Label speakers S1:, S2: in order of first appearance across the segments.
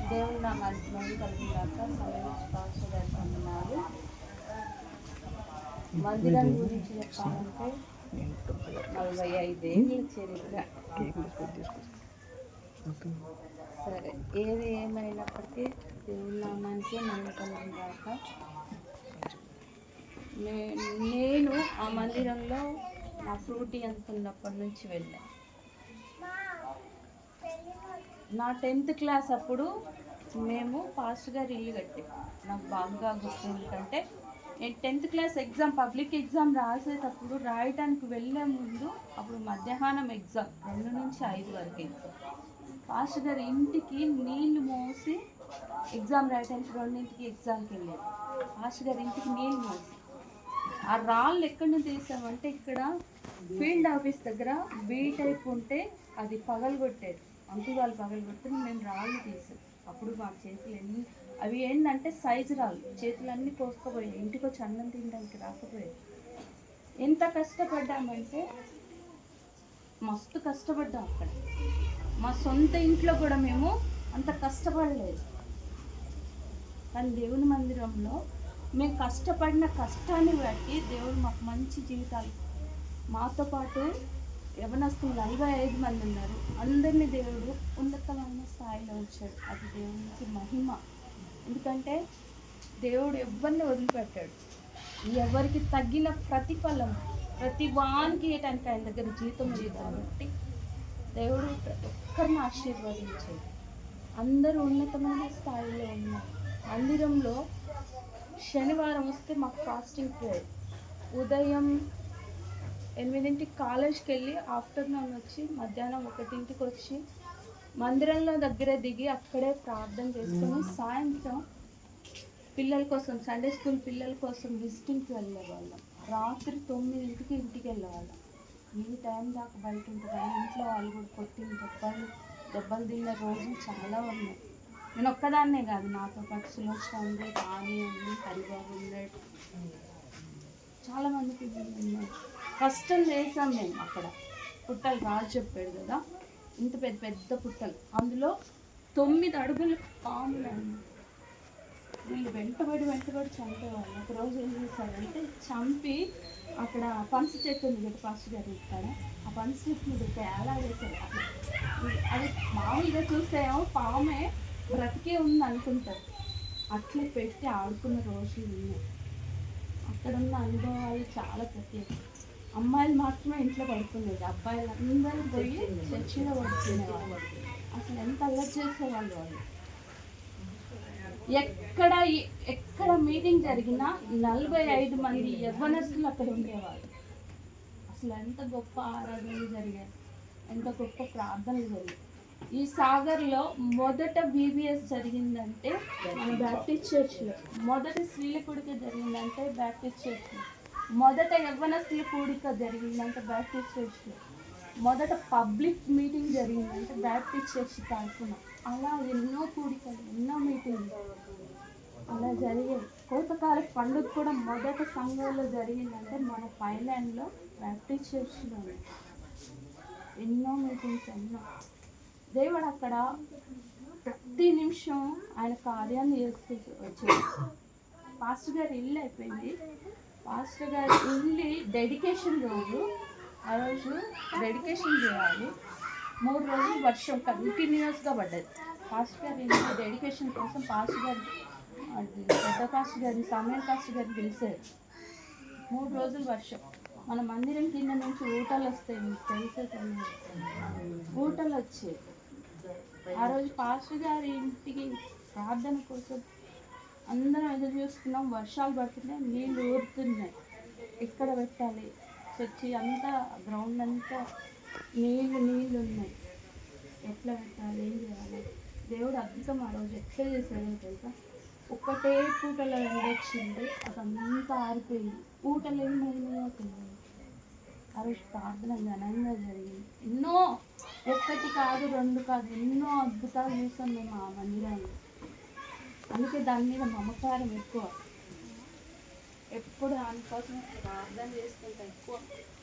S1: దేవుని నామానికి మహిమ కలిగినాక సమయం పాస్టర్ గారి వందనాలు. మందిరం గురించి చెప్పాలంటే 45 ఏళ్ళ చరిత్ర. సరే, ఏది ఏమైనప్పటికీ దేవుని నామానికే మహిమ కలిగినాక నేను ఆ మందిరంలో నా ఫ్రూటీ అంత ఉన్నప్పటి నుంచి వెళ్ళాను. నా 10th క్లాస్ అప్పుడు మేము పాస్టర్ గారు ఇల్లు కట్టాం. నాకు బాగా గుర్తు. ఎందుకంటే నేను 10th class exam, public exam రాసేటప్పుడు రాయడానికి వెళ్ళే ముందు అప్పుడు మధ్యాహ్నం ఎగ్జామ్ 2 నుంచి 5 వరకు ఎగ్జామ్. పాస్టర్ గారి ఇంటికి నీళ్లు మోసి ఎగ్జామ్ రాయడానికి 2ంటికి ఎగ్జామ్కి వెళ్ళేది. పాస్టర్ గారి ఇంటికి నీళ్ళు మోసి ఆ రాళ్ళు ఎక్కడి నుంచి తీసామంటే ఇక్కడ ఫీల్డ్ ఆఫీస్ దగ్గర బీ టైప్ ఉంటే అది పగలగొట్టేది, అంటుగాలు పగలగొట్టి మేము రాళ్ళు తీసాం. అప్పుడు మా చేతులు అవి ఏంటంటే సైజు రాళ్ళు, చేతులన్నీ కోసుకుపోయాయి. ఇంటికి వచ్చి అన్నం తినడానికి రాకపోయాయి. ఎంత కష్టపడ్డామంటే మస్తు కష్టపడ్డాం అక్కడ. మా సొంత ఇంట్లో కూడా మేము అంత కష్టపడలేదు. కానీ దేవుని మందిరంలో మేము కష్టపడిన కష్టాన్ని బట్టి దేవుడు మాకు మంచి జీవితాలు, మాతో పాటు యవనస్తులు 45 మంది ఉన్నారు. అందరినీ దేవుడు ఉన్నతమైన స్థాయిలో ఉంచాడు. అది దేవునికి మహిమ. ఎందుకంటే దేవుడు ఎవరిని వదిలిపెట్టాడు. ఎవరికి తగ్గిన ప్రతిఫలం ప్రతి వానికి ఇవ్వటానికి ఆయన దగ్గర జీతం ఉంది. కాబట్టి దేవుడు ప్రతి ఒక్కరిని ఆశీర్వదించాడు. అందరూ ఉన్నతమైన స్థాయిలో ఉన్నారు. మందిరంలో శనివారం వస్తే మాకు ఫాస్టింగ్ ప్రేయర్. ఉదయం 8ంటికి కాలేజ్కి వెళ్ళి ఆఫ్టర్నూన్ వచ్చి మధ్యాహ్నం 1ంటికి వచ్చి మందిరంలో దగ్గరే దిగి అక్కడే ప్రార్థన చేసుకొని సాయంత్రం పిల్లల కోసం, సండే స్కూల్ పిల్లల కోసం విజిటింగ్కి వెళ్ళేవాళ్ళం. రాత్రి 9ంటికి ఇంటికి వెళ్ళేవాళ్ళం. ఈ టైం దాకా బయట ఉంటుంది. ఇంట్లో వాళ్ళు కూడా కొట్టిన దెబ్బలు తిన్న రోజులు చాలా ఉన్నాయి. నేను ఒక్కదాన్నే కాదు, నాతో పాటు సులోచన ఉంది, రాణి ఉంది, హరిబాబు ఉన్నాడు, చాలామంది పిల్లలు ఉన్నారు. కష్టం చేసాం మేము అక్కడ. పుట్టలు రాజు చెప్పాడు కదా, ఇంత పెద్ద పెద్ద పుట్టలు, అందులో 9 అడుగులు పాములు అన్నీ. వీళ్ళు వెంటబడి చంపేవాళ్ళు. ఒకరోజు ఏం చేశారంటే చంపి అక్కడ పనస చెట్టు ఉంది కదా పాస్టర్ గారు ఇక్కడ, ఆ పనస చెట్టు మీద తేలా వేశారు. అది మామూలుగా చూస్తే ఏమో పామే బ్రతికే ఉంది అనుకుంటారు. అట్లా పెట్టి ఆడుకున్న రోజులు ఉన్నాయి. అక్కడ ఉన్న అనుభవాలు చాలా ప్రత్యేకం. అమ్మాయిలు మాత్రమే ఇంట్లో పడుకునేది, అబ్బాయిలు అందరూ పోయి చర్చిలో పడుకునేవాళ్ళు. అసలు ఎంత అల్లరి చేసేవాళ్ళు వాళ్ళు. ఎక్కడ మీటింగ్ జరిగినా 45 మంది యవ్వనస్తులు అక్కడ ఉండేవాళ్ళు. అసలు ఎంత గొప్ప ఆరాధనలు జరిగాయి, ఎంత గొప్ప ప్రార్థనలు జరిగాయి. ఈ సాగర్లో మొదట బీబీఎస్ జరిగిందంటే మన బ్యాప్టిస్ట్ చర్చ్లో, మొదటి స్త్రీల కూడిక జరిగిందంటే బ్యాప్టిస్ట్ చర్చ్లో, మొదట యవ్వనస్తుల కూడిక జరిగిందంటే బ్యాప్టిస్ట్ చర్చ్లో, మొదట పబ్లిక్ మీటింగ్ జరిగిందంటే బ్యాప్టిస్ట్ చర్చ్ తరఫున. అలా ఎన్నో కూడికలు, ఎన్నో మీటింగ్లు అలా జరిగాయి. కోతకాల పండుగ కూడా మొదట సంఘంలో జరిగిందంటే మన పైలాండ్లో బ్యాప్టిస్ట్ చర్చ్లో. ఎన్నో మీటింగ్స్, ఎన్నో. దేవుడు అక్కడ ప్రతి నిమిషం ఆయన కార్యాన్ని చేస్తూ వచ్చాడు. పాస్టర్ గారి ఇల్లు అయిపోయింది. పాస్టర్ గారి ఇల్లు డెడికేషన్ రోజు, ఆ రోజు డెడికేషన్ చేయాలి. 3 రోజులు వర్షం కంటిన్యూస్గా పడ్డది. పాస్టర్ గారి ఇల్లు డెడికేషన్ కోసం పాస్టర్ గారు, పెద్ద పాస్టర్ గారిని, సమయం పాస్టర్ గారిని పిలిచారు. 3 రోజులు వర్షం. మన మందిరం కింద నుంచి ఊటలు వస్తాయి, మీకు తెలిసే ఊటలు వచ్చాయి. ఆ రోజు పాస్టర్ గారి ఇంటికి ప్రార్థన కోసం అందరం ఎదురు చూస్తున్నాం. వర్షాలు పడుతున్నాయి, నీళ్ళు ఊరుతున్నాయి. ఎక్కడ పెట్టాలి? చర్చి అంతా, గ్రౌండ్ అంతా నీళ్ళు ఉన్నాయి. ఎట్లా పెట్టాలి, ఏం చేయాలి? దేవుడు అద్భుతం ఆ రోజు ఎట్లా చేశాడో తెలుసా. ఒక్కటే పూటలో ఎండొచ్చింది, అదంతా ఆరిపోయింది. పూటలు ఏమైనాయో తెలియదు. ఆ రోజు ప్రార్థన ఘనంగా జరిగింది. ఎన్నో, 1 కాదు 2 కాదు, ఎన్నో అద్భుతాలు చూసాం మేము ఆ మందిరాన్ని. అందుకే దాని మీద మమకారం ఎక్కువ. ఎప్పుడు దానికోసం ప్రార్థన చేసుకుంటాం ఎక్కువ.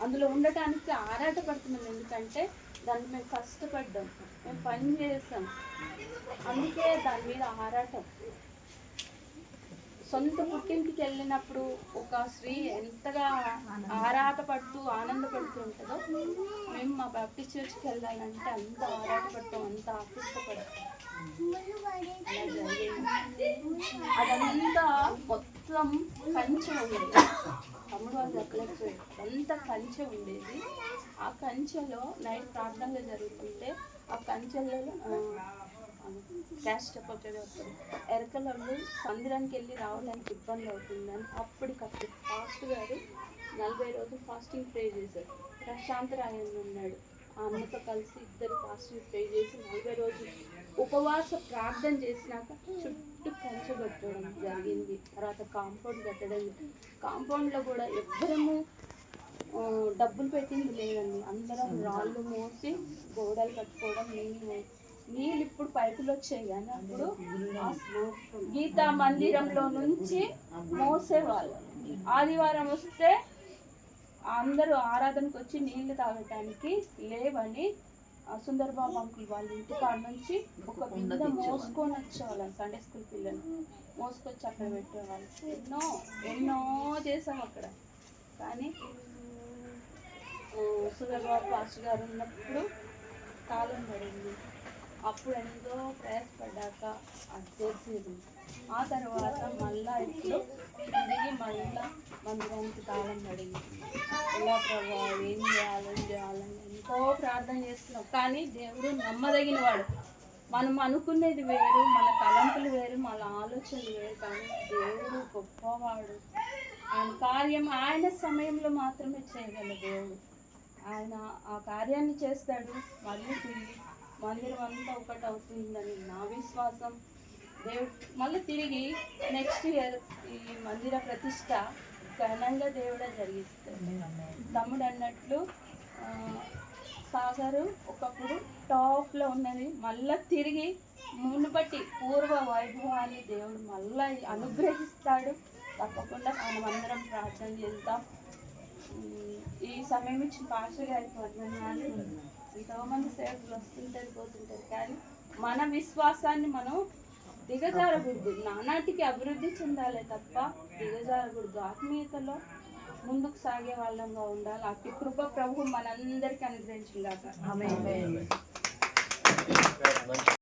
S1: అందులో ఉండటానికి ఆరాటపడుతున్నాం. ఎందుకంటే దాన్ని మేము కష్టపడ్డాం, మేము పని చేసాం, అందుకే దాని మీద ఆరాటం. సొంత పుట్టింటికి వెళ్ళినప్పుడు ఒక స్త్రీ ఎంతగా ఆరాటపడుతూ ఆనందపడుతూ ఉంటుందో, మేము మా బాప్టిస్ట్ చర్చ్కి వెళ్ళాలంటే అంత ఆరాటపడతాం, అంత ఆకృష్టపడతాం. అదంతా మొత్తం కంచె ఉండేది, తమ్ముడు వాళ్ళు చెప్పలేకపోయాడు, అంతా కంచె ఉండేది. ఆ కంచెలో నైట్ ప్రార్థనలు జరుగుతుంటే ఆ కంచెలలో క్యాష్ చెప్పలేదు, ఎరకలలో మందిరానికి వెళ్ళి రావడానికి ఇబ్బంది అవుతుందని అప్పటికప్పుడు ఫాస్ట్ గారు 40 రోజులు ఫాస్టింగ్ ప్రే చేశారు. ప్రశాంత్ రాయ్ అని ఉన్నాడు, ఆ అన్నతో కలిసి ఇద్దరు ఫాస్టింగ్ ప్రే చేసి 40 రోజులు ఉపవాస ప్రార్థన చేసినాక చుట్టూ కంచె కట్టడం జరిగింది. తర్వాత కాంపౌండ్ కట్టడం, కాంపౌండ్లో కూడా ఎవ్వరము డబ్బులు పెట్టింది లేదండి, అందరం రాళ్ళు మోసి గోడలు కట్టుకోవడం, నీళ్ళు ఇప్పుడు పైపులు వచ్చాయి కానీ అప్పుడు గీతా మందిరంలో నుంచి మోసేవాళ్ళు. ఆదివారం వస్తే అందరూ ఆరాధనకు వచ్చి నీళ్లు తాగటానికి లేవని సుందర్బాబు అంకుల్ వాళ్ళ ఇంటికాడ నుంచి ఒక బిందె మోసుకొని వచ్చేవాళ్ళం. సండే స్కూల్ పిల్లలు మోసుకొచ్చి అక్కడ పెట్టేవాళ్ళు. ఎన్నో చేసాం అక్కడ. కానీ సుందర్బాబు పాస్టర్ గారు ఉన్నప్పుడు కాలం పడింది, అప్పుడు ఎంతో ప్రయాసపడ్డాక అది చేసేది. ఆ తర్వాత మళ్ళా ఇప్పుడు తిరిగి మళ్ళా మందిరానికి తాళం పడింది. ఎలా ప్రభావ ఏం చేయాలని ఎంతో ప్రార్థన చేస్తున్నాం. కానీ దేవుడు నమ్మదగిన వాడు. మనం అనుకునేది వేరు, మన తలంపులు వేరు, మన ఆలోచనలు వేరు, కానీ దేవుడు గొప్పవాడు. ఆయన కార్యం ఆయన సమయంలో మాత్రమే చేయగల దేవుడు. ఆయన ఆ కార్యాన్ని చేస్తాడు. మళ్ళీ తిరిగి మందిరం అంతా ఒకటి అవుతుందని నా విశ్వాసం. దేవుడు మళ్ళీ తిరిగి నెక్స్ట్ ఇయర్ ఈ మందిర ప్రతిష్ట ఘనంగా దేవుడే జరిగిస్తాడు. తమ్ముడు అన్నట్లు సాగరు ఒకప్పుడు టాప్లో ఉన్నది, మళ్ళీ తిరిగి మునుపటి పూర్వ వైభవాన్ని దేవుడు మళ్ళీ అనుగ్రహిస్తాడు. తప్పకుండా మనమందరం ప్రార్థన చేద్దాం. ఈ సమయం ఇచ్చిన పాస్టర్ గారికి వందనాలు. ఎంతోమంది సేవకులు వస్తుంటారు పోతుంటారు, కానీ మన విశ్వాసాన్ని మనం దిగజారకూడదు. నానాటికి అభివృద్ధి చెందాలి తప్ప దిగజారకూడదు. ఆత్మీయతలో ముందుకు సాగే వాళ్ళంగా ఉండాలి. అట్టి కృప ప్రభు మనందరికీ అనుగ్రహించుగాక. ఆమేన్.